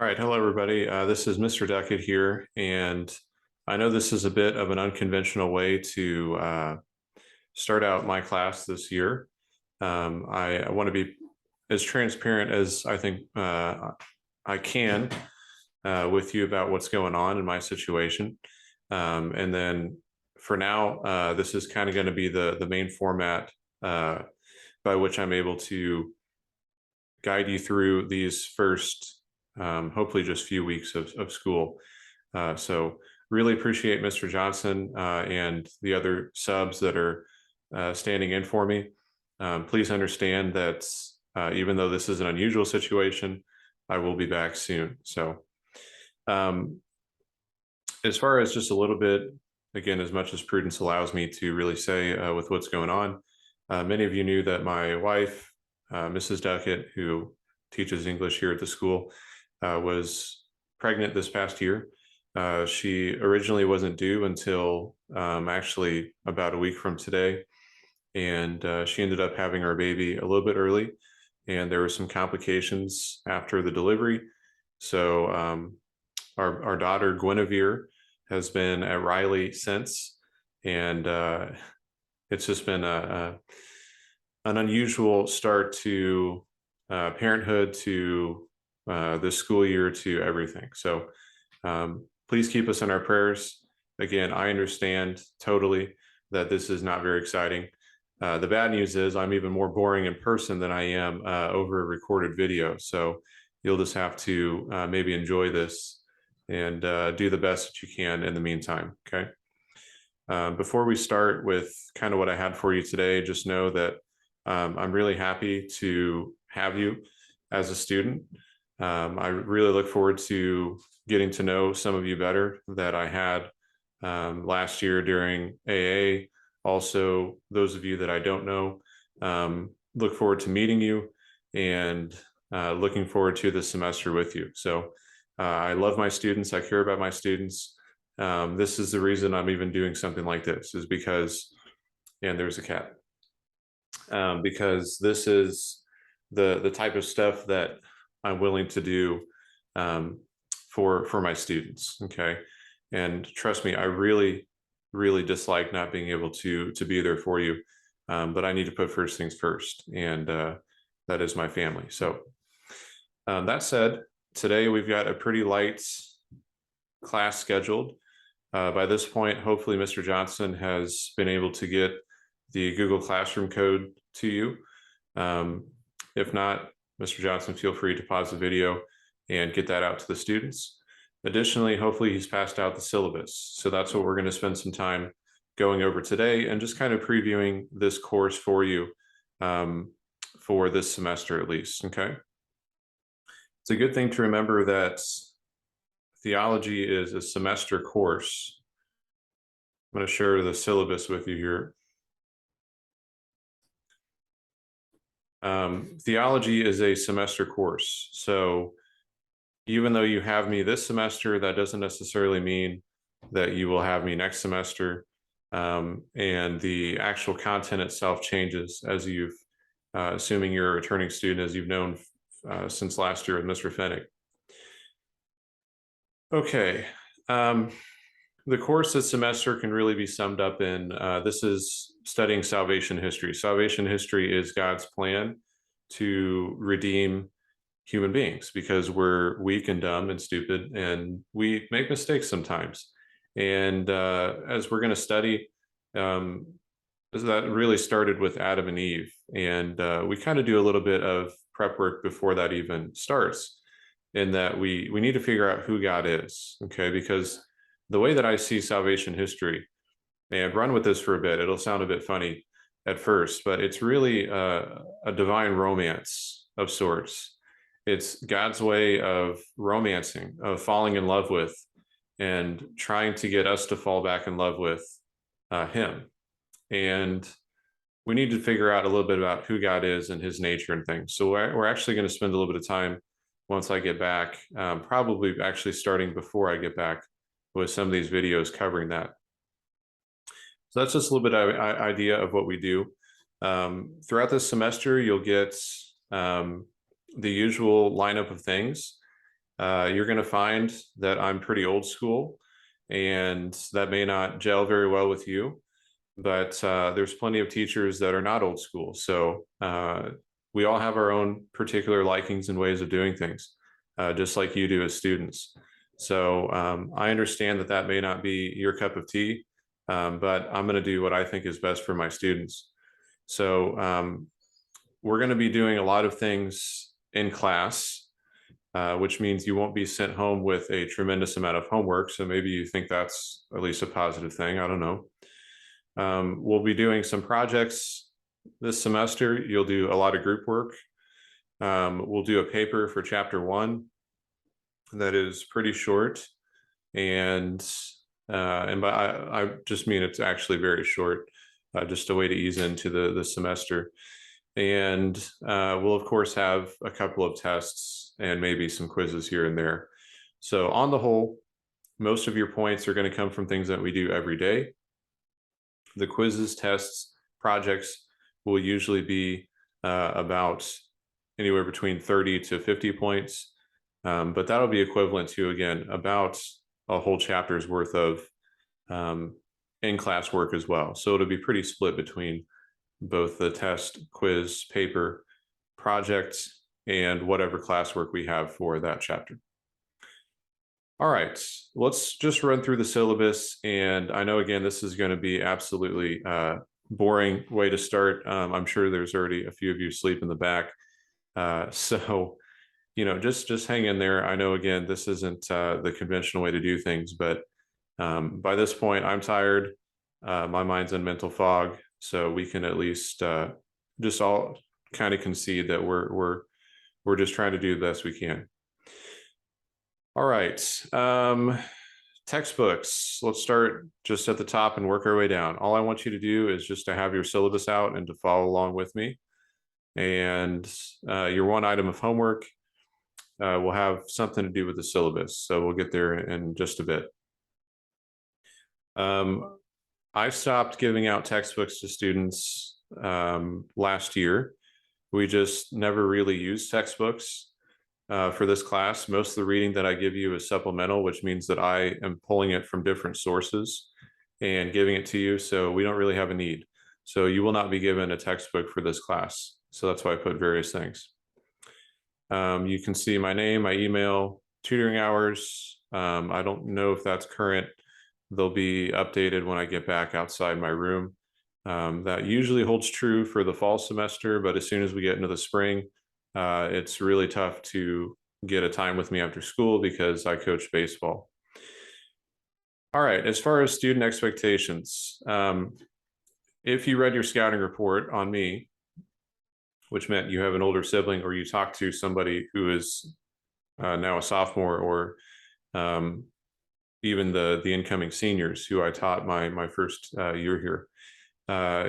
All right, hello everybody. This is Mr. Duckett here, and I know this is a bit of an unconventional way to start out my class this year. I want to be as transparent as I think I can with you about what's going on in my situation. And then for now, this is kind of going to be the main format by which I'm able to guide you through these first hopefully just few weeks of school. So really appreciate Mr. Johnson and the other subs that are standing in for me. Please understand that even though this is an unusual situation, I will be back soon. So as far as just a little bit, again, as much as prudence allows me to really say with what's going on, many of you knew that my wife, Mrs. Duckett, who teaches English here at the school, was pregnant this past year. She originally wasn't due until actually about a week from today. And she ended up having our baby a little bit early. And there were some complications after the delivery. So our daughter, Guinevere, has been at Riley since. And it's just been an unusual start to parenthood, to this school year, to everything. So please keep us in our prayers. Again, I understand totally that this is not very exciting. The bad news is I'm even more boring in person than I am over a recorded video. So you'll just have to maybe enjoy this and do the best that you can in the meantime, okay? Before we start with kind of what I had for you today, just know that I'm really happy to have you as a student. I really look forward to getting to know some of you better that I had last year during AA. Also, those of you that I don't know, look forward to meeting you and looking forward to the semester with you. So I love my students. I care about my students. This is the reason I'm even doing something like this, is because, and there's a cat, because this is the type of stuff that I'm willing to do for my students, okay? And trust me, I really dislike not being able to be there for you, but I need to put first things first, and that is my family. So that said, today we've got a pretty light class scheduled. By this point, hopefully Mr. Johnson has been able to get the Google Classroom code to you. If not, Mr. Johnson, feel free to pause the video and get that out to the students. Additionally, hopefully he's passed out the syllabus. So that's what we're going to spend some time going over today, and just kind of previewing this course for you for this semester at least, okay? It's a good thing to remember that theology is a semester course. I'm going to share the syllabus with you here. Theology is a semester course. So even though you have me this semester, that doesn't necessarily mean that you will have me next semester. And the actual content itself changes as you've, assuming you're a returning student, as you've known since last year with Mr. Fennick. Okay. The course this semester can really be summed up in, this is studying salvation history. Salvation history is God's plan to redeem human beings, because we're weak and dumb and stupid, and we make mistakes sometimes. And as we're going to study, that really started with Adam and Eve. And we kind of do a little bit of prep work before that even starts, in that we need to figure out who God is, okay? Because the way that I see salvation history, and run with this for a bit, it'll sound a bit funny at first, but it's really a divine romance of sorts. It's God's way of romancing, of falling in love with, and trying to get us to fall back in love with him. And we need to figure out a little bit about who God is and his nature and things. So we're actually going to spend a little bit of time once I get back, probably actually starting before I get back, with some of these videos covering that. So that's just a little bit of idea of what we do. Throughout this semester, you'll get the usual lineup of things. You're going to find that I'm pretty old school, and that may not gel very well with you, but there's plenty of teachers that are not old school. So we all have our own particular likings and ways of doing things, just like you do as students. So I understand that that may not be your cup of tea, but I'm going to do what I think is best for my students. So we're going to be doing a lot of things in class, which means you won't be sent home with a tremendous amount of homework. So maybe you think that's at least a positive thing. I don't know. We'll be doing some projects this semester. You'll do a lot of group work. We'll do a paper for chapter 1 that is pretty short, and I just mean it's actually very short, just a way to ease into the semester. And we'll of course have a couple of tests and maybe some quizzes here and there. So on the whole, most of your points are going to come from things that we do every day. The quizzes, tests, projects will usually be about anywhere between 30 to 50 points, but that'll be equivalent to, again, about a whole chapter's worth of in-class work as well. So it'll be pretty split between both the test, quiz, paper, project, and whatever classwork we have for that chapter. All right, let's just run through the syllabus. And I know, again, this is going to be absolutely boring way to start. I'm sure there's already a few of you asleep in the back. So, just hang in there. I know, again, this isn't the conventional way to do things, but by this point, I'm tired. My mind's in mental fog. So we can at least just all kind of concede that we're just trying to do the best we can. All right, textbooks. Let's start just at the top and work our way down. All I want you to do is just to have your syllabus out and to follow along with me. And your one item of homework will have something to do with the syllabus. So we'll get there in just a bit. I stopped giving out textbooks to students last year. We just never really used textbooks for this class. Most of the reading that I give you is supplemental, which means that I am pulling it from different sources and giving it to you. So we don't really have a need. So you will not be given a textbook for this class. So that's why I put various things. You can see my name, my email, tutoring hours. I don't know if that's current. They'll be updated when I get back outside my room. That usually holds true for the fall semester, but as soon as we get into the spring, it's really tough to get a time with me after school because I coach baseball. All right, as far as student expectations, if you read your scouting report on me, which meant you have an older sibling or you talk to somebody who is now a sophomore, or even the incoming seniors who I taught my first year here,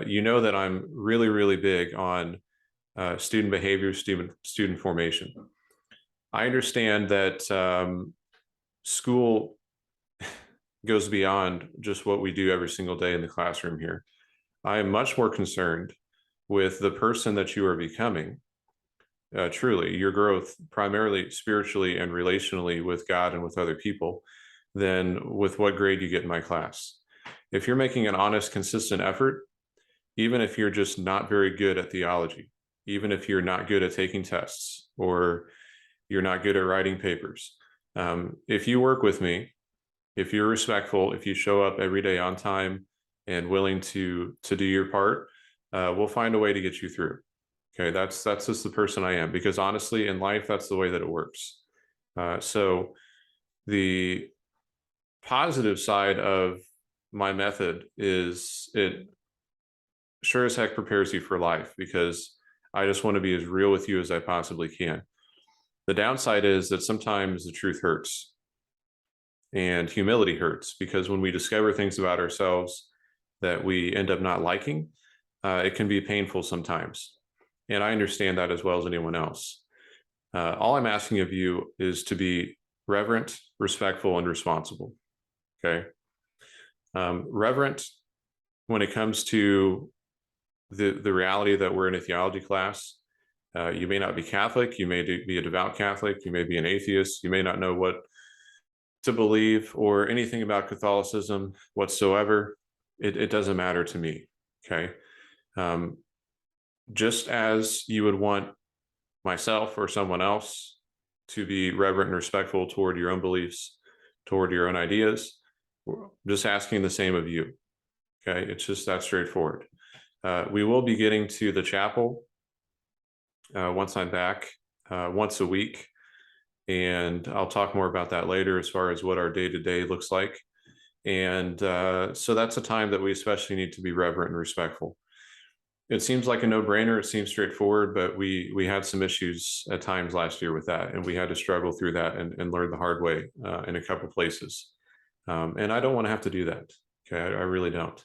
you know that I'm really, really big on student behavior, student formation. I understand that school goes beyond just what we do every single day in the classroom here. I am much more concerned with the person that you are becoming, truly, your growth, primarily spiritually and relationally with God and with other people, than with what grade you get in my class. If you're making an honest, consistent effort, even if you're just not very good at theology, even if you're not good at taking tests, or you're not good at writing papers, if you work with me, if you're respectful, if you show up every day on time and willing to do your part, we'll find a way to get you through. Okay, that's just the person I am, because honestly, in life, that's the way that it works. So the positive side of my method is it sure as heck prepares you for life, because I just want to be as real with you as I possibly can. The downside is that sometimes the truth hurts and humility hurts, because when we discover things about ourselves that we end up not liking, it can be painful sometimes. And I understand that as well as anyone else. All I'm asking of you is to be reverent, respectful, and responsible. Okay. Reverent when it comes to the reality that we're in a theology class. You may not be Catholic, you may be a devout Catholic, you may be an atheist, you may not know what to believe or anything about Catholicism whatsoever. It doesn't matter to me. Okay. Um, just as you would want myself or someone else to be reverent and respectful toward your own beliefs, toward your own ideas, just asking the same of you. Okay. It's just that straightforward. We will be getting to the chapel once I'm back, once a week. And I'll talk more about that later as far as what our day-to-day looks like. And so that's a time that we especially need to be reverent and respectful. It seems like a no-brainer. It seems straightforward, but we had some issues at times last year with that, and we had to struggle through that and learn the hard way in a couple places. And I don't want to have to do that. Okay, I really don't.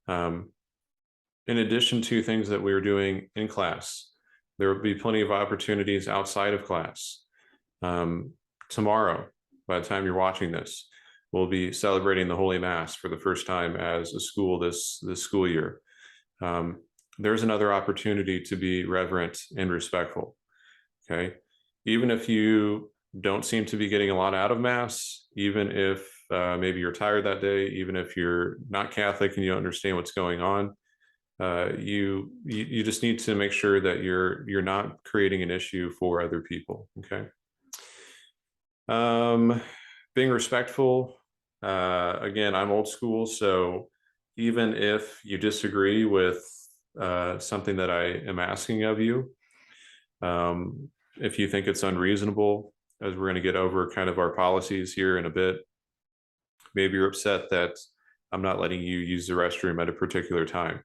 In addition to things that we were doing in class, there will be plenty of opportunities outside of class. Tomorrow, by the time you're watching this, we'll be celebrating the Holy Mass for the first time as a school this school year. There's another opportunity to be reverent and respectful. Okay. Even if you don't seem to be getting a lot out of Mass, even if maybe you're tired that day, even if you're not Catholic and you don't understand what's going on, you just need to make sure that you're not creating an issue for other people. Okay. Being respectful. Again, I'm old school, so even if you disagree with something that I am asking of you, if you think it's unreasonable, as we're going to get over kind of our policies here in a bit, maybe you're upset that I'm not letting you use the restroom at a particular time.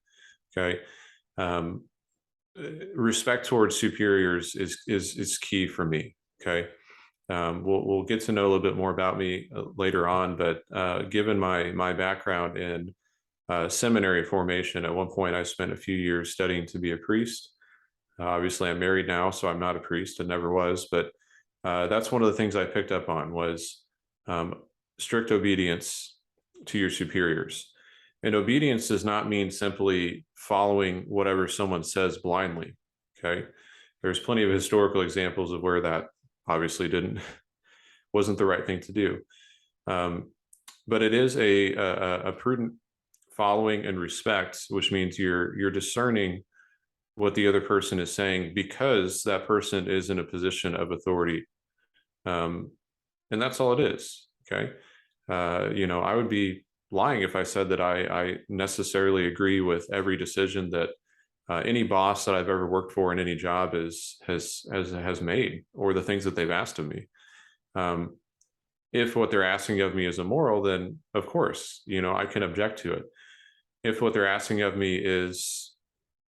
Okay. Respect towards superiors is key for me. Okay. We'll get to know a little bit more about me later on, but given my background in seminary formation, at one point I spent a few years studying to be a priest. Obviously, I'm married now, so I'm not a priest and never was, but that's one of the things I picked up on was strict obedience to your superiors. And obedience does not mean simply following whatever someone says blindly. Okay. There's plenty of historical examples of where that obviously wasn't the right thing to do. But it is a prudent following and respect, which means you're discerning what the other person is saying because that person is in a position of authority. And that's all it is. Okay. I would be lying if I said that I necessarily agree with every decision that any boss that I've ever worked for in any job has made, or the things that they've asked of me. If what they're asking of me is immoral, then of course, I can object to it. If what they're asking of me is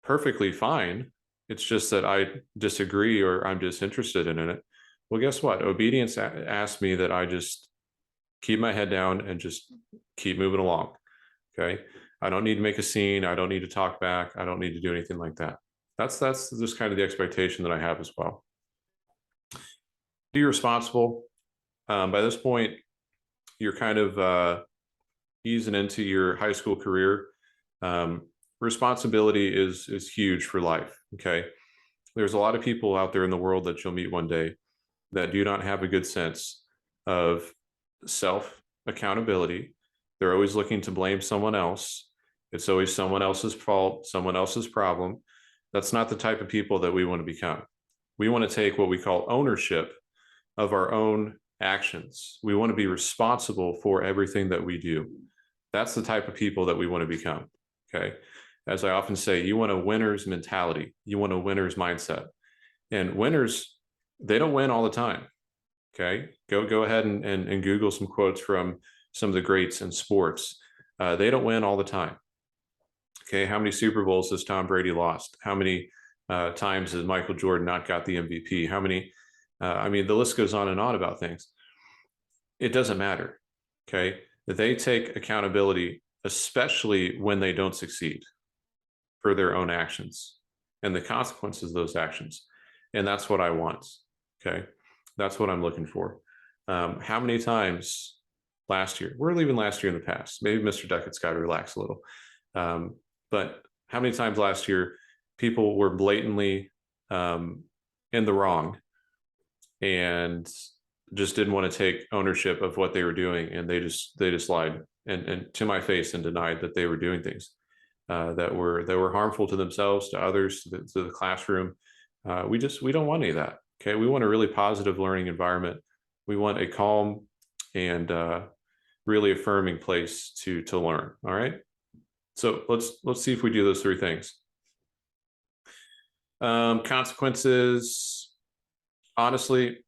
perfectly fine, it's just that I disagree or I'm disinterested in it. Well, guess what? Obedience asks me that I just keep my head down and just keep moving along. Okay. I don't need to make a scene. I don't need to talk back. I don't need to do anything like that. That's just kind of the expectation that I have as well. Be responsible. By this point, you're kind of easing into your high school career. Responsibility is huge for life. Okay. There's a lot of people out there in the world that you'll meet one day that do not have a good sense of self accountability. They're always looking to blame someone else. It's always someone else's fault, someone else's problem. That's not the type of people that we want to become. We want to take what we call ownership of our own actions. We want to be responsible for everything that we do. That's the type of people that we want to become. Okay. As I often say, you want a winner's mentality. You want a winner's mindset. And winners, they don't win all the time. Okay. Go ahead and Google some quotes from some of the greats in sports. They don't win all the time. Okay. How many Super Bowls has Tom Brady lost? How many times has Michael Jordan not got the MVP? How many? I mean, the list goes on and on about things. It doesn't matter. Okay. They take accountability, especially when they don't succeed, for their own actions and the consequences of those actions. And that's what I want. Okay. That's what I'm looking for. How many times last year, we're leaving last year in the past, maybe Mr. Duckett's got to relax a little. But how many times last year people were blatantly in the wrong and just didn't want to take ownership of what they were doing, and they just lied and to my face and denied that they were doing things that were harmful to themselves, to others, to the classroom. We don't want any of that. Okay, we want a really positive learning environment. We want a calm and really affirming place to learn. All right. So let's see if we do those three things. Consequences. Honestly,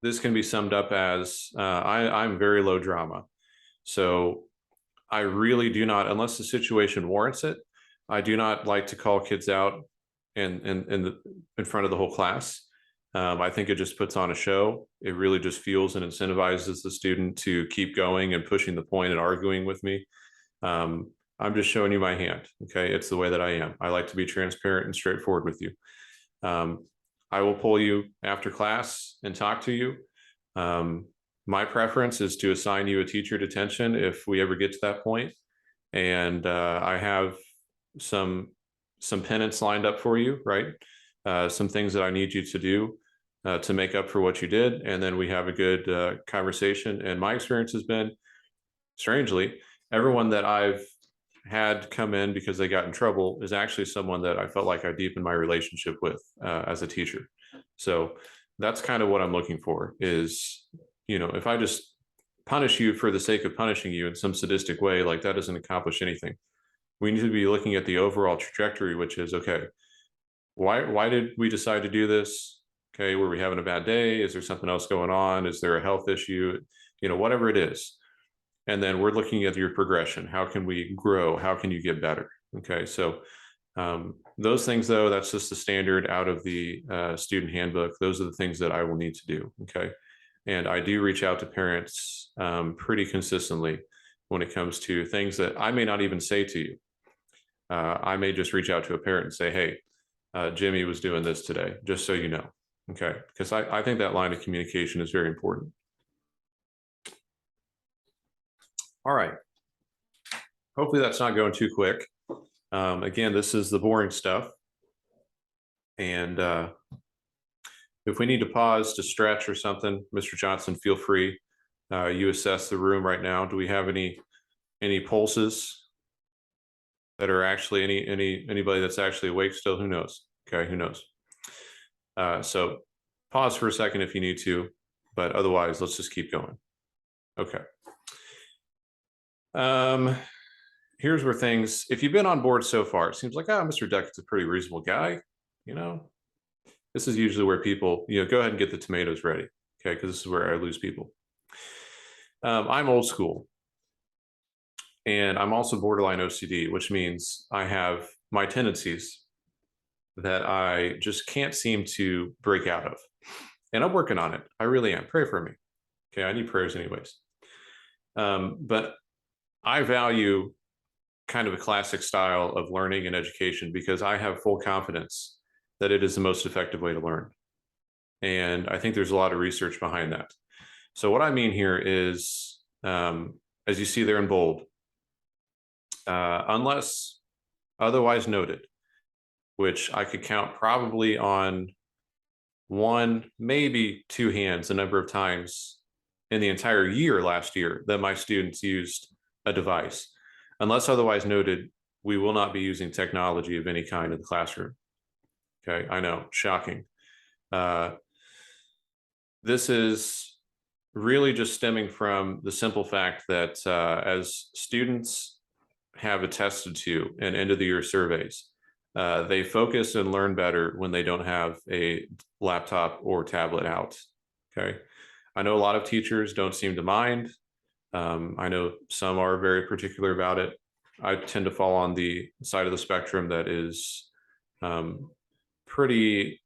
this can be summed up as I'm very low drama. So I really do not, unless the situation warrants it, I do not like to call kids out in front of the whole class. I think it just puts on a show. It really just fuels and incentivizes the student to keep going and pushing the point and arguing with me. I'm just showing you my hand. Okay, it's the way that I am. I like to be transparent and straightforward with you. I will pull you after class and talk to you. My preference is to assign you a teacher detention if we ever get to that point. And I have some penance lined up for you, right? Some things that I need you to do to make up for what you did. And then we have a good conversation. And my experience has been, strangely, everyone that I've had come in because they got in trouble is actually someone that I felt like I deepened my relationship with as a teacher. So that's kind of what I'm looking for is, if I just punish you for the sake of punishing you in some sadistic way, like that doesn't accomplish anything. We need to be looking at the overall trajectory, which is, okay, why did we decide to do this? Okay, were we having a bad day? Is there something else going on? Is there a health issue? Whatever it is. And then we're looking at your progression. How can we grow? How can you get better? Okay, so those things, though, that's just the standard out of the student handbook. Those are the things that I will need to do. Okay, and I do reach out to parents pretty consistently when it comes to things that I may not even say to you. I may just reach out to a parent and say, hey, Jimmy was doing this today, just so you know. Okay, because I think that line of communication is very important. All right. Hopefully that's not going too quick. Again, this is the boring stuff. And if we need to pause to stretch or something, Mr. Johnson, feel free. You assess the room right now. Do we have any pulses that are actually anybody that's actually awake still? Who knows? Okay, who knows? So pause for a second if you need to, but otherwise let's just keep going. Okay. Here's where things, if you've been on board so far, it seems like, Mr. Duckett's a pretty reasonable guy. This is usually where people, go ahead and get the tomatoes ready. Okay, because this is where I lose people. I'm old school. And I'm also borderline OCD, which means I have my tendencies that I just can't seem to break out of. And I'm working on it. I really am. Pray for me. Okay, I need prayers anyways. But I value kind of a classic style of learning and education because I have full confidence that it is the most effective way to learn. And I think there's a lot of research behind that. So what I mean here is, as you see there in bold, unless otherwise noted, which I could count probably on one, maybe two hands, the number of times in the entire year last year that my students used a device. Unless otherwise noted, we will not be using technology of any kind in the classroom. Okay, I know, shocking. This is really just stemming from the simple fact that as students have attested to in end of the year surveys, they focus and learn better when they don't have a laptop or tablet out. Okay, I know a lot of teachers don't seem to mind. I know some are very particular about it. I tend to fall on the side of the spectrum that is pretty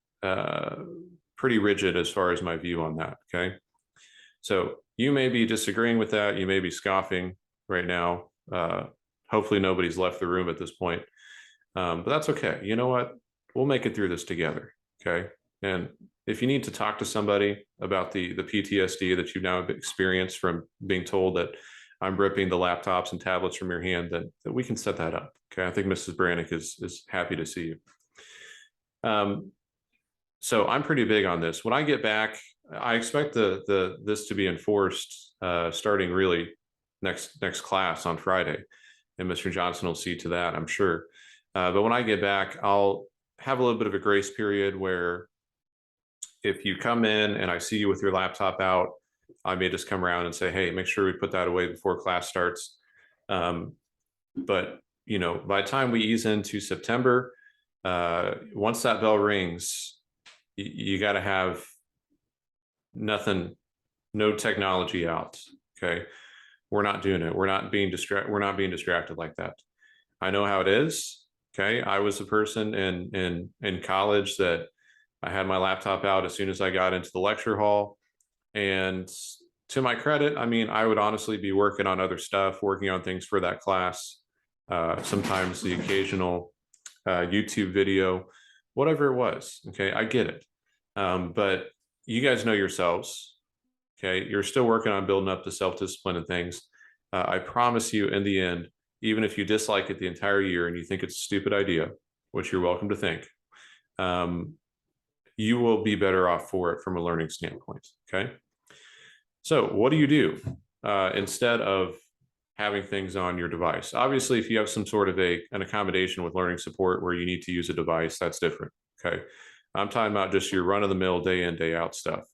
rigid as far as my view on that. Okay, so you may be disagreeing with that. You may be scoffing right now. Hopefully nobody's left the room at this point, but that's okay. You know what? We'll make it through this together. Okay, and if you need to talk to somebody about the PTSD that you've now experienced from being told that I'm ripping the laptops and tablets from your hand, that we can set that up. Okay, I think Mrs. Brannick is happy to see you. So I'm pretty big on this. When I get back, I expect this to be enforced starting really next class on Friday, and Mr. Johnson will see to that, I'm sure. But when I get back, I'll have a little bit of a grace period where if you come in and I see you with your laptop out, I may just come around and say, hey, make sure we put that away before class starts. But by the time we ease into September, once that bell rings, you got to have nothing, no technology out. Okay. We're not doing it. We're not being distracted like that. I know how it is. Okay. I was a person in college that I had my laptop out as soon as I got into the lecture hall. And to my credit, I mean, I would honestly be working on other stuff, working on things for that class. Sometimes the occasional YouTube video, whatever it was. Okay. I get it. But you guys know yourselves. Okay. You're still working on building up the self-discipline and things. I promise you, in the end, even if you dislike it the entire year and you think it's a stupid idea, which you're welcome to think, you will be better off for it from a learning standpoint. Okay. So what do you do instead of having things on your device? Obviously, if you have some sort of an accommodation with learning support where you need to use a device, that's different. Okay. I'm talking about just your run-of-the-mill day in, day out stuff.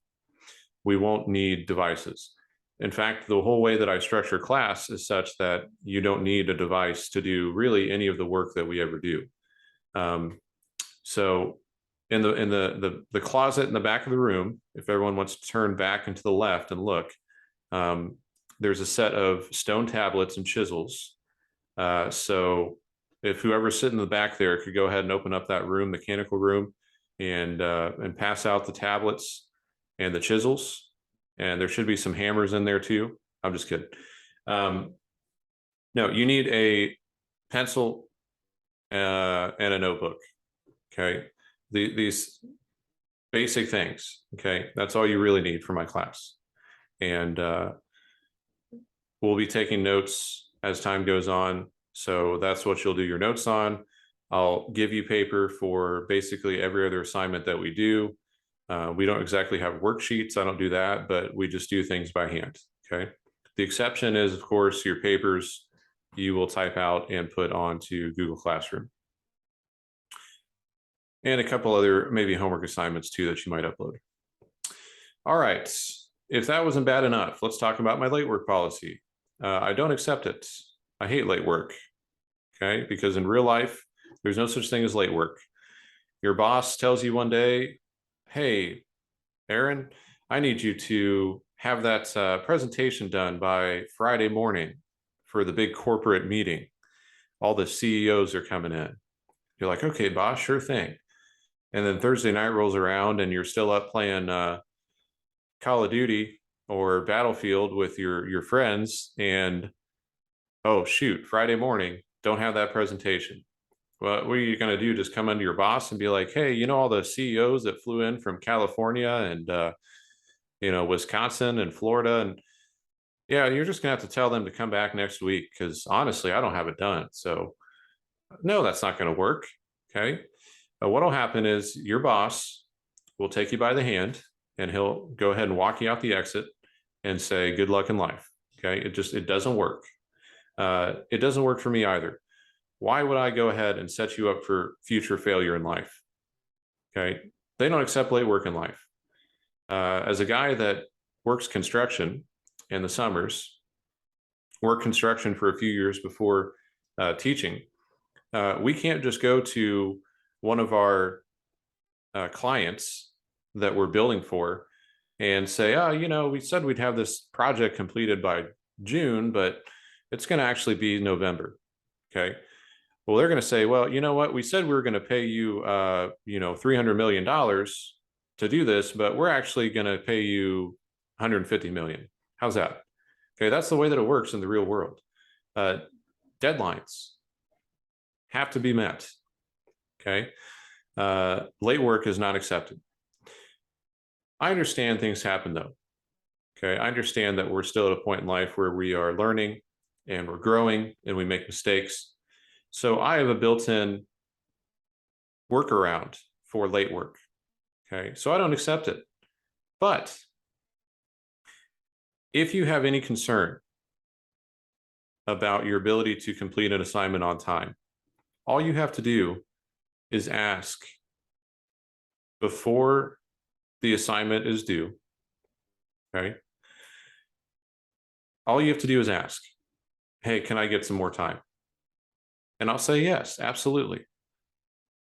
We won't need devices. In fact, the whole way that I structure class is such that you don't need a device to do really any of the work that we ever do. So in the closet in the back of the room, if everyone wants to turn back and to the left and look, there's a set of stone tablets and chisels. So if whoever's sitting in the back there could go ahead and open up that room, mechanical room, and pass out the tablets and the chisels. And there should be some hammers in there too. I'm just kidding. No, you need a pencil and a notebook. Okay. These basic things. Okay. That's all you really need for my class. And we'll be taking notes as time goes on. So that's what you'll do your notes on. I'll give you paper for basically every other assignment that we do. We don't exactly have worksheets. I don't do that, but we just do things by hand. Okay. The exception is, of course, your papers you will type out and put onto Google Classroom. And a couple other maybe homework assignments too that you might upload. All right. If that wasn't bad enough, let's talk about my late work policy. I don't accept it. I hate late work. Okay. Because in real life, there's no such thing as late work. Your boss tells you one day, hey, Aaron, I need you to have that presentation done by Friday morning for the big corporate meeting. All the CEOs are coming in. You're like, okay, boss, sure thing. And then Thursday night rolls around and you're still up playing Call of Duty or Battlefield with your friends. And, oh, shoot, Friday morning, don't have that presentation. Well, what are you going to do? Just come under your boss and be like, hey, all the CEOs that flew in from California and, Wisconsin and Florida. And yeah, you're just going to have to tell them to come back next week because honestly, I don't have it done. So no, that's not going to work. Okay. What will happen is your boss will take you by the hand and he'll go ahead and walk you out the exit and say, good luck in life. Okay. It doesn't work. It doesn't work for me either. Why would I go ahead and set you up for future failure in life? Okay. They don't accept late work in life. As a guy that works construction in the summers, worked construction for a few years before teaching, we can't just go to one of our clients that we're building for and say, oh, we said we'd have this project completed by June, but it's going to actually be November. Okay. Well, they're going to say, well, you know what? We said we were going to pay you, $300 million to do this, but we're actually going to pay you $150 million. How's that? Okay. That's the way that it works in the real world. Deadlines have to be met. Okay. Late work is not accepted. I understand things happen though. Okay. I understand that we're still at a point in life where we are learning and we're growing and we make mistakes. So I have a built-in workaround for late work. Okay, so I don't accept it. But if you have any concern about your ability to complete an assignment on time, all you have to do is ask before the assignment is due. Okay. All you have to do is ask, hey, can I get some more time? And I'll say yes, absolutely.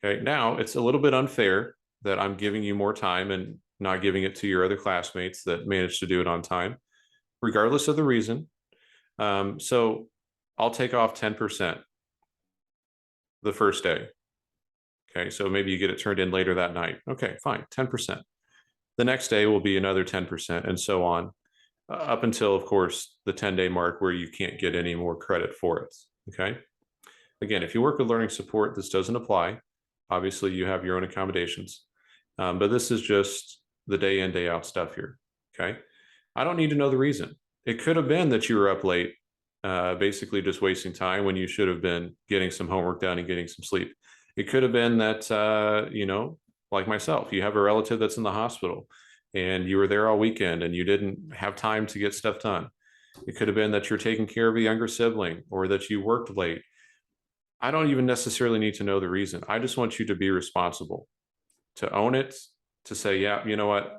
Okay. Now it's a little bit unfair that I'm giving you more time and not giving it to your other classmates that managed to do it on time, regardless of the reason. So I'll take off 10% the first day. Okay. So maybe you get it turned in later that night. Okay, fine, 10%. The next day will be another 10% and so on, up until, of course, the 10-day mark where you can't get any more credit for it. Okay. Again, if you work with learning support, this doesn't apply. Obviously, you have your own accommodations, but this is just the day in, day out stuff here. Okay. I don't need to know the reason. It could have been that you were up late, basically just wasting time when you should have been getting some homework done and getting some sleep. It could have been that, like myself, you have a relative that's in the hospital and you were there all weekend and you didn't have time to get stuff done. It could have been that you're taking care of a younger sibling or that you worked late. I don't even necessarily need to know the reason. I just want you to be responsible, to own it, to say, yeah, you know what?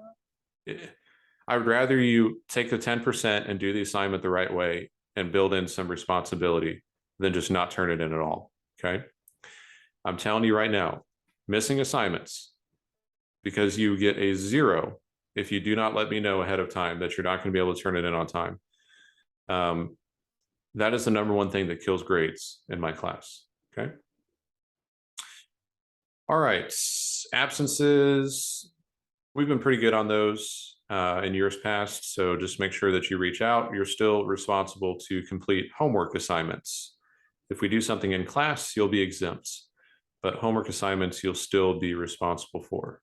I would rather you take the 10% and do the assignment the right way and build in some responsibility than just not turn it in at all. Okay. I'm telling you right now, missing assignments because you get a 0 if you do not let me know ahead of time that you're not going to be able to turn it in on time. That is the number one thing that kills grades in my class. Okay. All right. Absences. We've been pretty good on those in years past. So just make sure that you reach out. You're still responsible to complete homework assignments. If we do something in class, you'll be exempt, but homework assignments, you'll still be responsible for.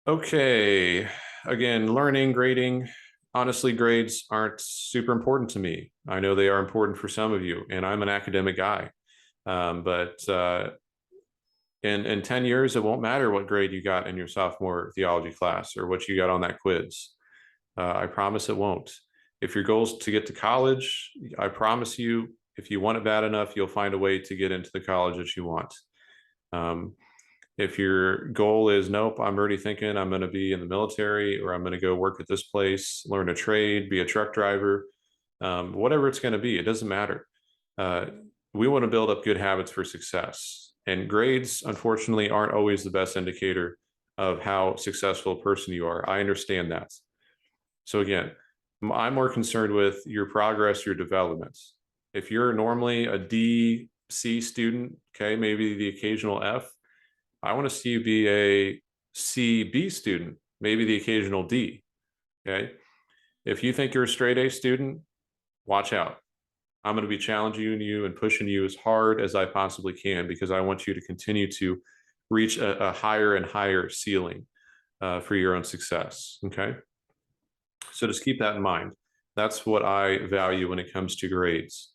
Okay. Again, learning, grading. Honestly, grades aren't super important to me. I know they are important for some of you, and I'm an academic guy. But in 10 years, it won't matter what grade you got in your sophomore theology class or what you got on that quiz. I promise it won't. If your goal is to get to college, I promise you, if you want it bad enough, you'll find a way to get into the college that you want. If your goal is, nope, I'm already thinking I'm going to be in the military or I'm going to go work at this place, learn a trade, be a truck driver, whatever it's going to be, it doesn't matter. We want to build up good habits for success. And grades, unfortunately, aren't always the best indicator of how successful a person you are. I understand that. So again, I'm more concerned with your progress, your development. If you're normally a D, C student, okay, maybe the occasional F, I want to see you be a C, B student, maybe the occasional D, okay? If you think you're a straight A student, watch out. I'm going to be challenging you and pushing you as hard as I possibly can because I want you to continue to reach a higher and higher ceiling for your own success, okay? So just keep that in mind. That's what I value when it comes to grades.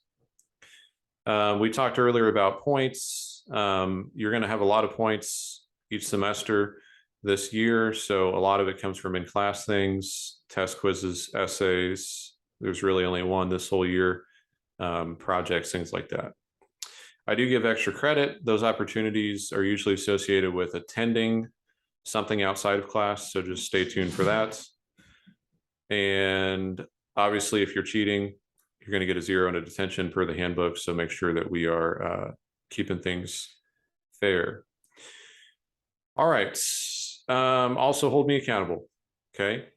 We talked earlier about points. You're going to have a lot of points each semester this year. So a lot of it comes from in-class things, test quizzes, essays. There's really only one this whole year, projects, things like that. I do give extra credit. Those opportunities are usually associated with attending something outside of class. So just stay tuned for that. And obviously, if you're cheating, you're going to get a 0 and a detention per the handbook. So make sure that we are keeping things fair. All right. Also hold me accountable. Okay.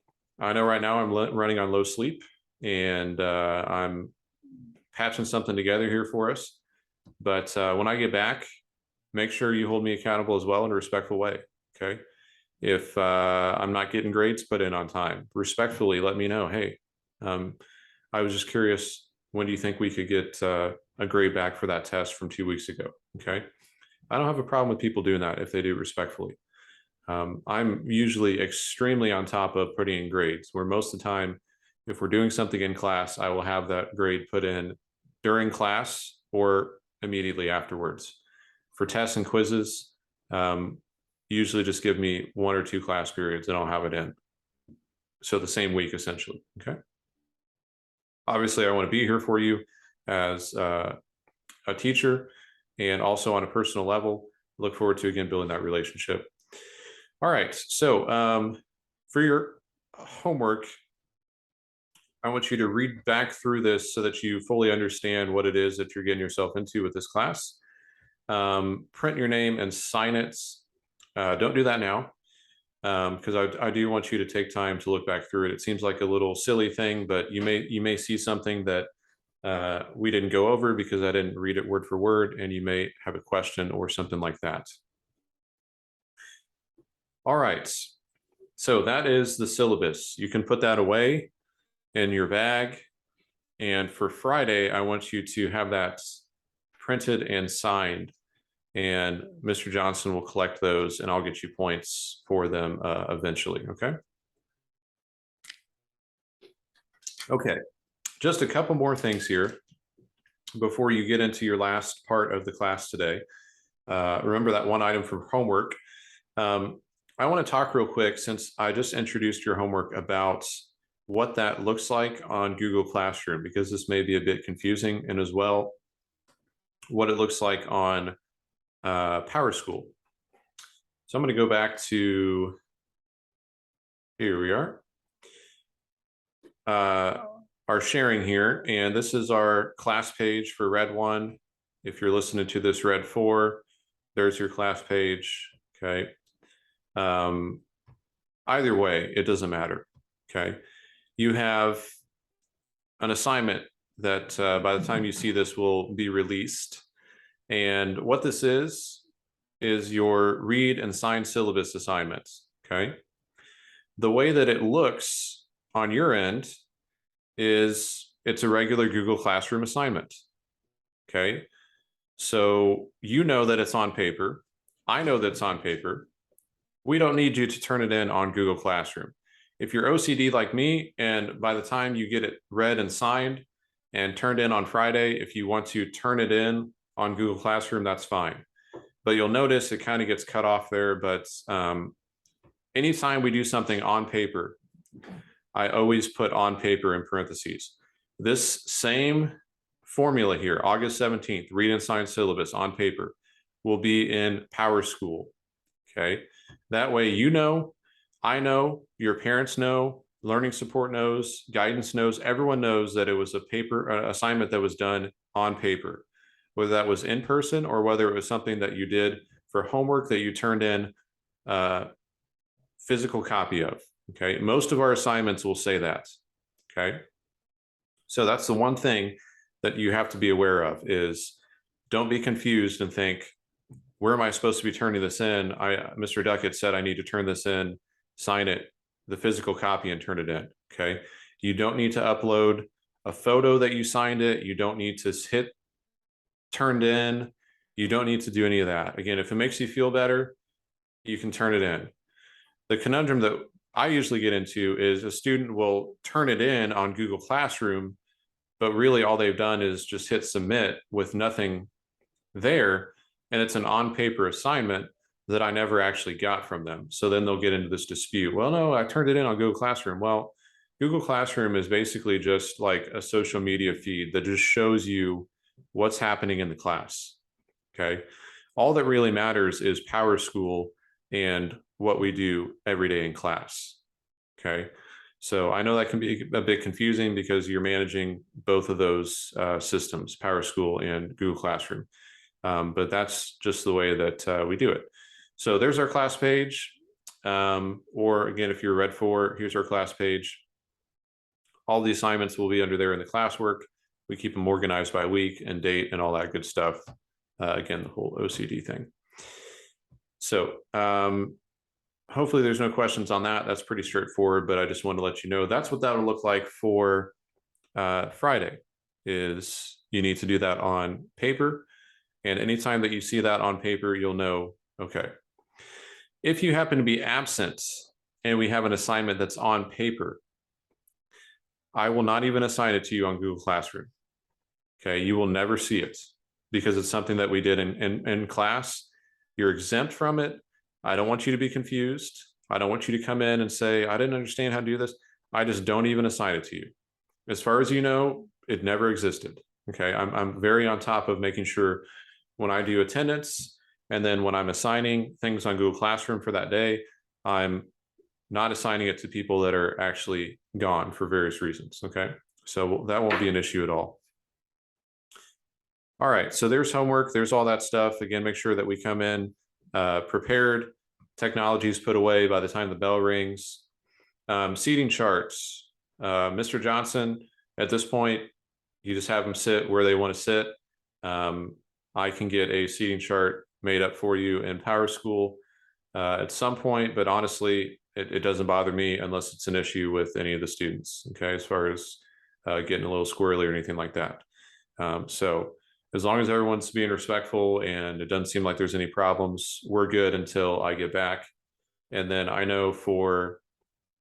I know right now I'm running on low sleep and I'm patching something together here for us. But when I get back, make sure you hold me accountable as well in a respectful way. Okay. If I'm not getting grades put in on time, respectfully, let me know. Hey, I was just curious, when do you think we could get a grade back for that test from 2 weeks ago? Okay. I don't have a problem with people doing that if they do it respectfully. I'm usually extremely on top of putting in grades, where most of the time, if we're doing something in class, I will have that grade put in during class or immediately afterwards. For tests and quizzes, usually just give me 1 or 2 class periods and I'll have it in. So the same week, essentially, okay? Obviously, I want to be here for you as a teacher and also on a personal level. Look forward to, again, building that relationship. All right, so for your homework, I want you to read back through this so that you fully understand what it is that you're getting yourself into with this class. Print your name and sign it. Don't do that now, because I do want you to take time to look back through it. It seems like a little silly thing, but you may see something that we didn't go over because I didn't read it word for word, and you may have a question or something like that. All right, so that is the syllabus. You can put that away in your bag, and for Friday, I want you to have that printed and signed, and Mr. Johnson will collect those and I'll get you points for them eventually, okay? Okay, just a couple more things here before you get into your last part of the class today. Remember that one item from homework. I want to talk real quick, since I just introduced your homework, about what that looks like on Google Classroom, because this may be a bit confusing, and as well, what it looks like on PowerSchool. So I'm going to go back to, here we are, our sharing here, and this is our class page for Red 1. If you're listening to this Red 4, there's your class page, okay? Either way, it doesn't matter, okay? You have an assignment that by the time you see this will be released. And what this is your read and sign syllabus assignments, okay? The way that it looks on your end is it's a regular Google Classroom assignment, okay? So you know that it's on paper. I know that it's on paper. We don't need you to turn it in on Google Classroom. If you're OCD like me, and by the time you get it read and signed and turned in on Friday, if you want to turn it in on Google Classroom, that's fine. But you'll notice it kind of gets cut off there. But anytime we do something on paper, I always put on paper in parentheses. This same formula here, August 17th, read and sign syllabus on paper, will be in PowerSchool, okay? That way you know, I know, your parents know, learning support knows, guidance knows, everyone knows that it was a paper assignment that was done on paper, whether that was in person or whether it was something that you did for homework that you turned in physical copy of, okay? Most of our assignments will say that, okay? So that's the one thing that you have to be aware of, is don't be confused and think, where am I supposed to be turning this in? Mr. Duckett said I need to turn this in, sign it, the physical copy, and turn it in, okay? You don't need to upload a photo that you signed it. You don't need to hit turned in. You don't need to do any of that. Again, if it makes you feel better, you can turn it in. The conundrum that I usually get into is a student will turn it in on Google Classroom, but really all they've done is just hit submit with nothing there, and it's an on-paper assignment that I never actually got from them. So then they'll get into this dispute. Well, no, I turned it in on Google Classroom. Well, Google Classroom is basically just like a social media feed that just shows you what's happening in the class, okay? All that really matters is PowerSchool and what we do every day in class, okay? So I know that can be a bit confusing because you're managing both of those systems, PowerSchool and Google Classroom. But that's just the way that we do it. So there's our class page. Or again, if you're Red 4, here's our class page. All the assignments will be under there in the classwork. We keep them organized by week and date and all that good stuff. Again, the whole OCD thing. So hopefully there's no questions on that. That's pretty straightforward, but I just wanted to let you know that's what that will look like for Friday. Is you need to do that on paper. And anytime that you see that on paper, you'll know, okay. If you happen to be absent and we have an assignment that's on paper, I will not even assign it to you on Google Classroom. Okay, you will never see it because it's something that we did in class. You're exempt from it, I don't want you to be confused. I don't want you to come in and say, I didn't understand how to do this. I just don't even assign it to you. As far as you know, it never existed. Okay. I'm very on top of making sure when I do attendance and then when I'm assigning things on Google Classroom for that day, I'm not assigning it to people that are actually gone for various reasons. Okay. So that won't be an issue at all. All right. So there's homework. There's all that stuff. Again, make sure that we come in prepared. Technology is put away by the time the bell rings. Seating charts. Mr. Johnson, at this point, you just have them sit where they want to sit. I can get a seating chart made up for you in PowerSchool at some point, but honestly, it doesn't bother me unless it's an issue with any of the students, okay, as far as getting a little squirrely or anything like that. So as long as everyone's being respectful and it doesn't seem like there's any problems, we're good until I get back. And then I know from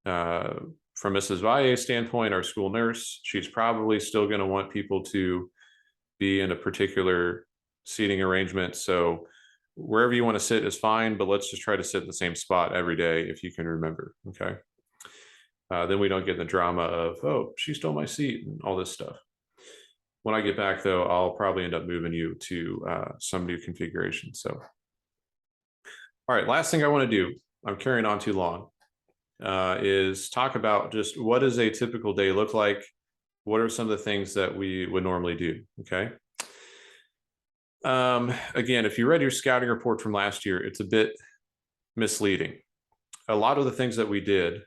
Mrs. Valle's standpoint, our school nurse, she's probably still going to want people to be in a particular seating arrangement. So wherever you want to sit is fine, but let's just try to sit in the same spot every day if you can remember. Okay. Then we don't get in the drama of, oh, she stole my seat and all this stuff. When I get back, though, I'll probably end up moving you to some new configuration. So, all right, last thing I want to do, I'm carrying on too long, is talk about just what does a typical day look like? What are some of the things that we would normally do? Okay. Again, if you read your scouting report from last year, it's a bit misleading. A lot of the things that we did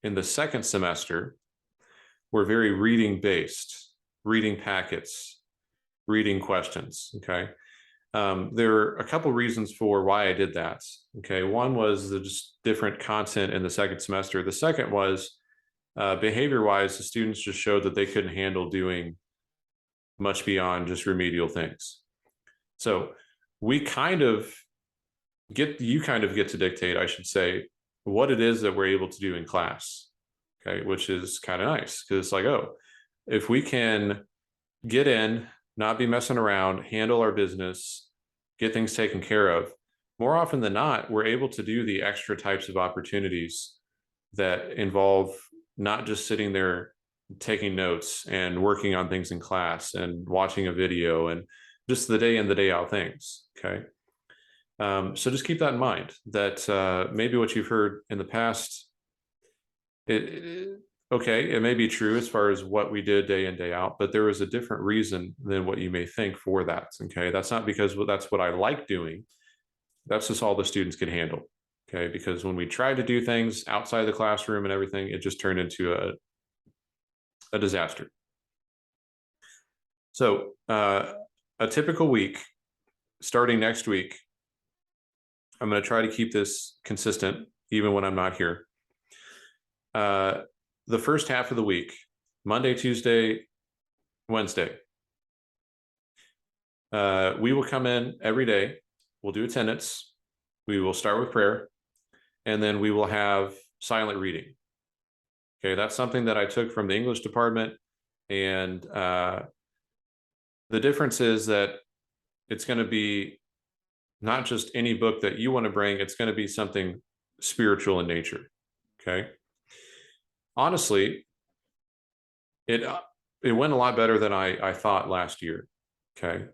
in the second semester were very reading based. Reading packets, reading questions, okay? There are a couple reasons for why I did that, okay? One was the just different content in the second semester. The second was behavior-wise, the students just showed that they couldn't handle doing much beyond just remedial things. So you kind of get to dictate, I should say, what it is that we're able to do in class, okay? Which is kind of nice because it's like, oh, if we can get in, not be messing around, handle our business, get things taken care of, more often than not, we're able to do the extra types of opportunities that involve not just sitting there taking notes and working on things in class and watching a video and just the day in, the day out things, okay? So just keep that in mind, that maybe what you've heard in the past, okay, it may be true as far as what we did day in, day out, but there was a different reason than what you may think for that, okay? That's not because that's what I like doing. That's just all the students can handle, okay? Because when we tried to do things outside the classroom and everything, it just turned into a disaster. So a typical week, starting next week, I'm going to try to keep this consistent even when I'm not here. The first half of the week, Monday, Tuesday, Wednesday, we will come in every day. We'll do attendance. We will start with prayer, and then we will have silent reading. Okay, that's something that I took from the English department, and the difference is that it's going to be not just any book that you want to bring. It's going to be something spiritual in nature. Okay. Honestly, it went a lot better than I thought last year. Okay.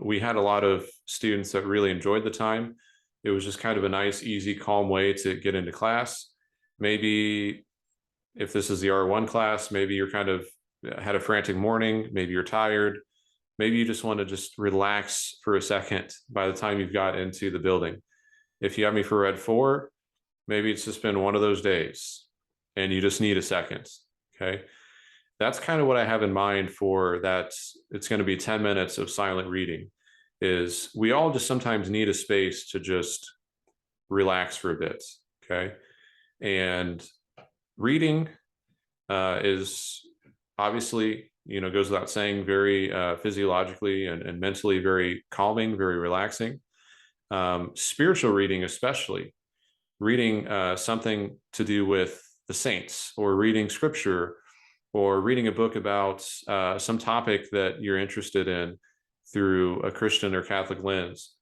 We had a lot of students that really enjoyed the time. It was just kind of a nice, easy, calm way to get into class. Maybe if this is the R1 class, maybe you're kind of had a frantic morning, maybe you're tired, maybe you just want to just relax for a second by the time you've got into the building. If you have me for Red 4, maybe it's just been one of those days and you just need a second, okay? That's kind of what I have in mind for that. It's going to be 10 minutes of silent reading. Is we all just sometimes need a space to just relax for a bit, okay? And reading is obviously, goes without saying, very physiologically and mentally very calming, very relaxing. Spiritual reading, especially reading something to do with the saints, or reading scripture, or reading a book about some topic that you're interested in through a Christian or Catholic lens.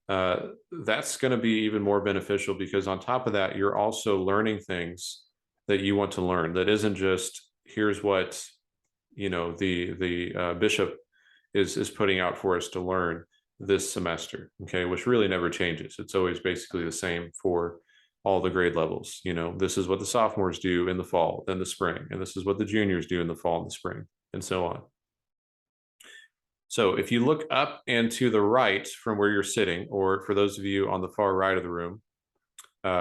that's going to be even more beneficial, because on top of that, you're also learning things that you want to learn. That isn't just, here's what, the bishop is putting out for us to learn this semester, okay, which really never changes. It's always basically the same for all the grade levels. This is what the sophomores do in the fall, then the spring, and this is what the juniors do in the fall and the spring, and so on. So if you look up and to the right from where you're sitting, or for those of you on the far right of the room,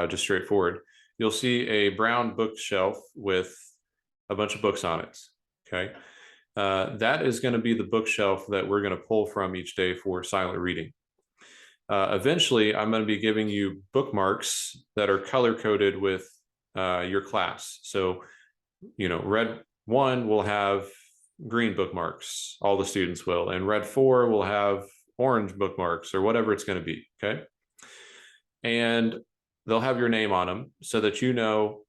just straight forward, you'll see a brown bookshelf with a bunch of books on it, okay? That is going to be the bookshelf that we're going to pull from each day for silent reading. Eventually, I'm going to be giving you bookmarks that are color-coded with your class. So, red 1 will have green bookmarks, all the students will, and red 4 will have orange bookmarks, or whatever it's going to be, okay? And they'll have your name on them so that you know,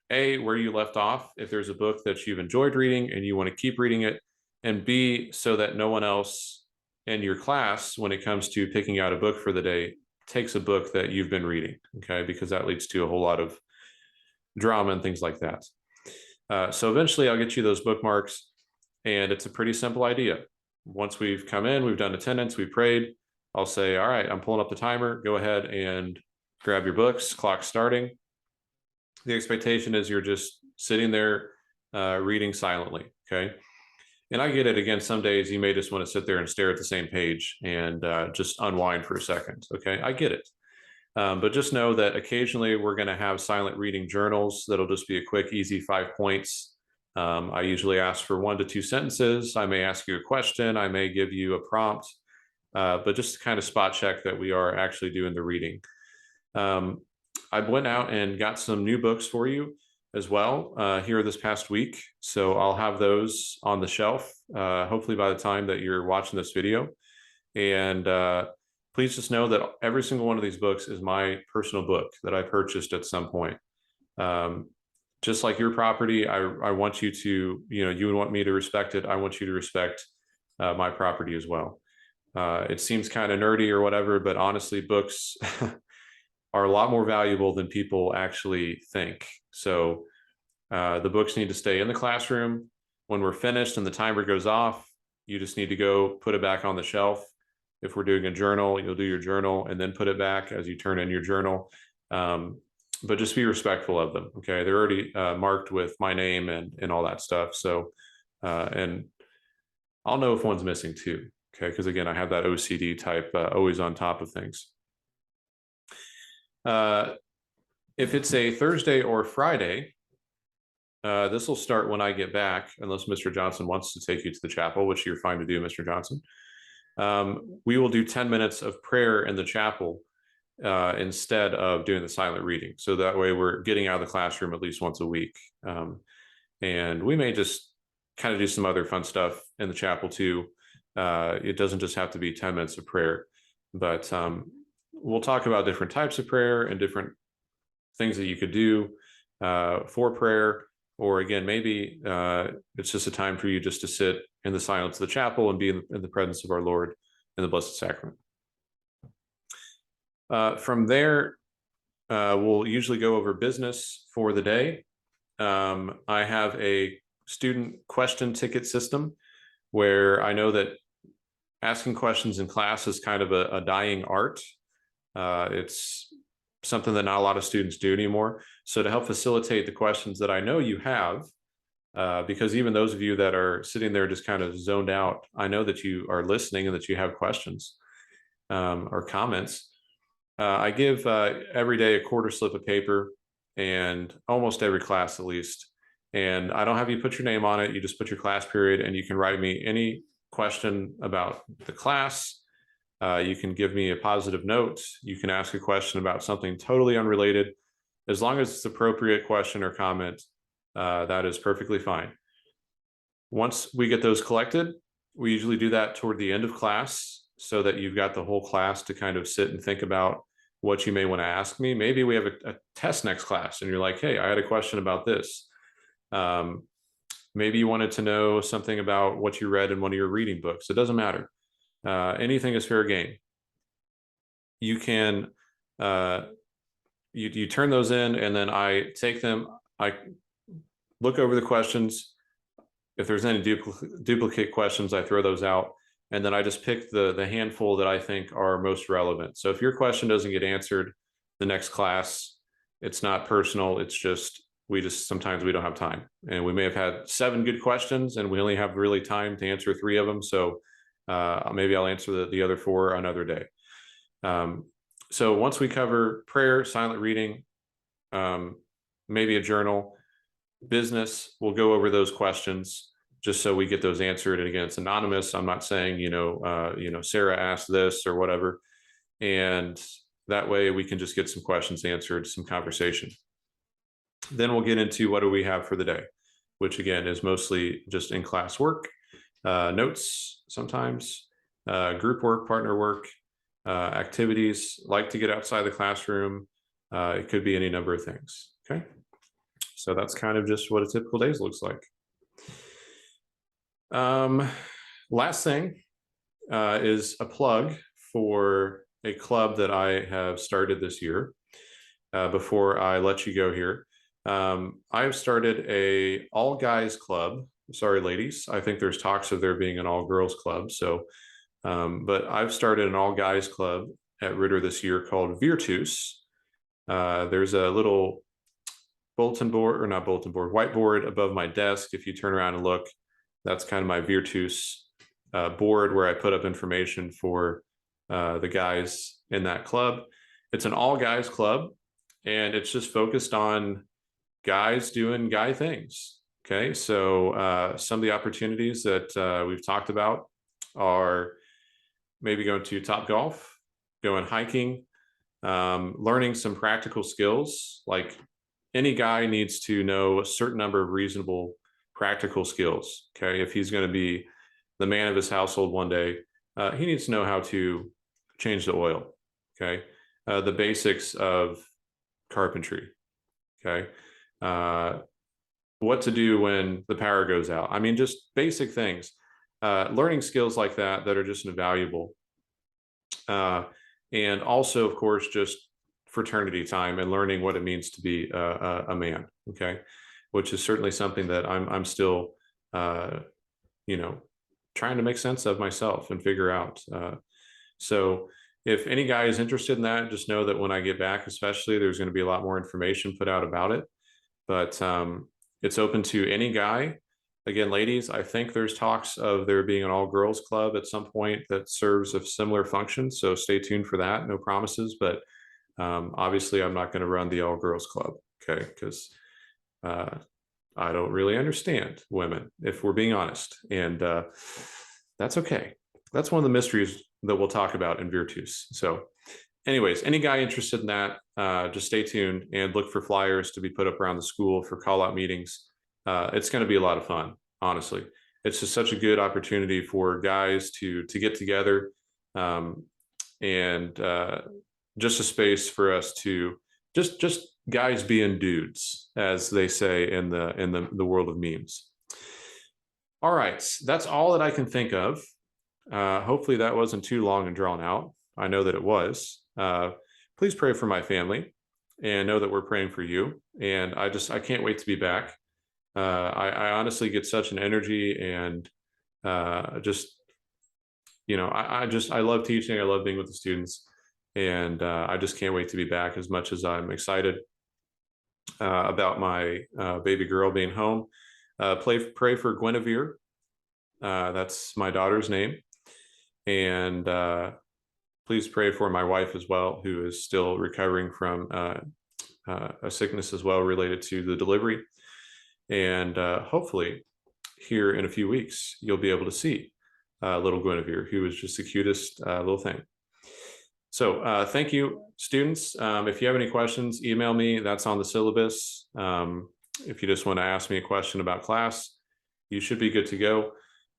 A, where you left off, if there's a book that you've enjoyed reading and you want to keep reading it, and B, so that no one else in your class, when it comes to picking out a book for the day, takes a book that you've been reading, okay? Because that leads to a whole lot of drama and things like that. So eventually I'll get you those bookmarks, and it's a pretty simple idea. Once we've come in, we've done attendance, we prayed, I'll say, all right, I'm pulling up the timer, go ahead and grab your books, clock starting. The expectation is you're just sitting there reading silently, okay? And I get it. Again, some days you may just want to sit there and stare at the same page and just unwind for a second, okay? I get it. But just know that occasionally we're going to have silent reading journals that'll just be a quick, easy 5 points. I usually ask for 1 to 2 sentences. I may ask you a question. I may give you a prompt, but just to kind of spot check that we are actually doing the reading. I went out and got some new books for you as well here this past week. So I'll have those on the shelf, hopefully by the time that you're watching this video. And please just know that every single one of these books is my personal book that I purchased at some point. Just like your property, I want you to, you want me to respect it. I want you to respect my property as well. It seems kind of nerdy or whatever, but honestly, books are a lot more valuable than people actually think. So the books need to stay in the classroom. When we're finished and the timer goes off, you just need to go put it back on the shelf. If we're doing a journal, you'll do your journal and then put it back as you turn in your journal. But just be respectful of them, okay? They're already marked with my name and all that stuff. So, and I'll know if one's missing too, okay? Because again, I have that OCD type, always on top of things. If it's a Thursday or Friday, this will start when I get back, unless Mr. Johnson wants to take you to the chapel, which you're fine to do, Mr. Johnson. We will do 10 minutes of prayer in the chapel instead of doing the silent reading. So that way we're getting out of the classroom at least once a week. And we may just kind of do some other fun stuff in the chapel too. It doesn't just have to be 10 minutes of prayer, but we'll talk about different types of prayer and different things that you could do for prayer. Or again, maybe it's just a time for you just to sit in the silence of the chapel and be in the presence of our Lord in the Blessed Sacrament. From there, we'll usually go over business for the day. I have a student question ticket system where I know that asking questions in class is kind of a dying art. It's something that not a lot of students do anymore. So to help facilitate the questions that I know you have, because even those of you that are sitting there just kind of zoned out, I know that you are listening and that you have questions or comments. I give every day a quarter slip of paper, and almost every class at least. And I don't have you put your name on it. You just put your class period, and you can write me any question about the class. You can give me a positive note. You can ask a question about something totally unrelated. As long as it's appropriate question or comment, that is perfectly fine. Once we get those collected, we usually do that toward the end of class so that you've got the whole class to kind of sit and think about what you may want to ask me. Maybe we have a test next class and you're like, hey, I had a question about this. Maybe you wanted to know something about what you read in one of your reading books. It doesn't matter. Anything is fair game. you can, you turn those in, and then I take them, I look over the questions. If there's any duplicate questions, I throw those out. And then I just pick the handful that I think are most relevant. So if your question doesn't get answered the next class, it's not personal. It's just, sometimes we don't have time. And we may have had 7 good questions and we only have really time to answer 3 of them. So maybe I'll answer the other 4 another day. So once we cover prayer, silent reading, maybe a journal, business, we'll go over those questions just so we get those answered. And again, it's anonymous. I'm not saying, Sarah asked this or whatever. And that way we can just get some questions answered, some conversation. Then we'll get into what do we have for the day, which again is mostly just in-class work, notes sometimes, group work, partner work, activities, like to get outside the classroom. It could be any number of things. Okay. So that's kind of just what a typical day looks like. Last thing is a plug for a club that I have started this year. Before I let you go here, I've started a all guys club. Sorry, ladies. I think there's talks of there being an all girls club. So, but I've started an all guys club at Ritter this year called Virtus. There's a little whiteboard above my desk. If you turn around and look, that's kind of my Virtus board where I put up information for the guys in that club. It's an all guys club, and it's just focused on guys doing guy things. Okay, so some of the opportunities that we've talked about are maybe going to Top Golf, going hiking, learning some practical skills. Like any guy needs to know a certain number of reasonable practical skills. Okay, if he's going to be the man of his household one day, he needs to know how to change the oil. Okay, the basics of carpentry. Okay, what to do when the power goes out. I mean, just basic things. Learning skills like that are just invaluable. And also, of course, just fraternity time and learning what it means to be a man. Okay, which is certainly something that I'm still, trying to make sense of myself and figure out. So if any guy is interested in that, just know that when I get back, especially, there's going to be a lot more information put out about it. But it's open to any guy. Again, ladies, I think there's talks of there being an all-girls club at some point that serves a similar function. So stay tuned for that. No promises, but obviously I'm not going to run the all-girls club, okay? Because I don't really understand women, if we're being honest. And that's okay. That's one of the mysteries that we'll talk about in Virtus. So anyways, any guy interested in that, just stay tuned and look for flyers to be put up around the school for call-out meetings. It's going to be a lot of fun, honestly. It's just such a good opportunity for guys to get together, and just a space for us to just guys being dudes, as they say in the world of memes. All right, that's all that I can think of. Hopefully that wasn't too long and drawn out. I know that it was. Please pray for my family and know that we're praying for you. And I can't wait to be back. I honestly get such an energy, and I love teaching. I love being with the students, and I just can't wait to be back, as much as I'm excited about my baby girl being home. Pray for Guinevere. That's my daughter's name. And please pray for my wife as well, who is still recovering from a sickness as well related to the delivery. And hopefully here in a few weeks, you'll be able to see little Guinevere, who is just the cutest little thing. So thank you, students. If you have any questions, email me. That's on the syllabus. If you just want to ask me a question about class, you should be good to go.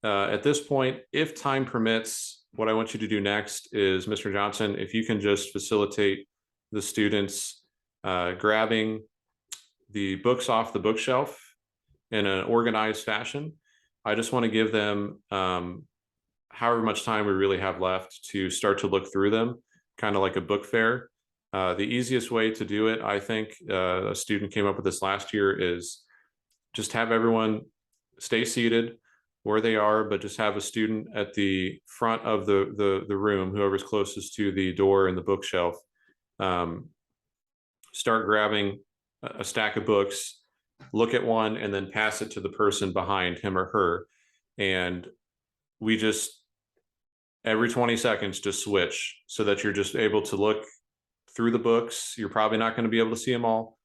At this point, if time permits, what I want you to do next is, Mr. Johnson, if you can just facilitate the students grabbing the books off the bookshelf in an organized fashion. I just want to give them however much time we really have left to start to look through them, kind of like a book fair. The easiest way to do it, I think, a student came up with this last year, is just have everyone stay seated where they are, but just have a student at the front of the room, whoever's closest to the door and the bookshelf, start grabbing a stack of books, look at one, and then pass it to the person behind him or her. And we just, every 20 seconds, just switch so that you're just able to look through the books. You're probably not going to be able to see them all,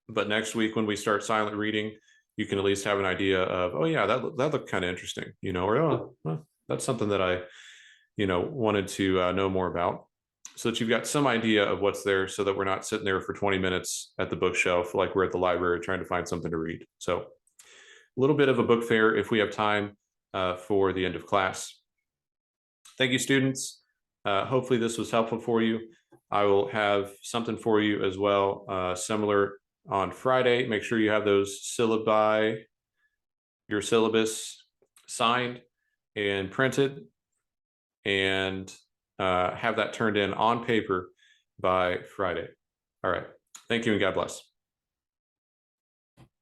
but next week when we start silent reading, you can at least have an idea of, oh yeah, that looked kind of interesting, or oh, well, that's something that I, wanted to know more about, so that you've got some idea of what's there, so that we're not sitting there for 20 minutes at the bookshelf like we're at the library trying to find something to read. So a little bit of a book fair if we have time for the end of class. Thank you, students. Hopefully this was helpful for you. I will have something for you as well, similar on Friday. Make sure you have those syllabi, your syllabus, signed and printed, and have that turned in on paper by Friday. All right. Thank you and God bless.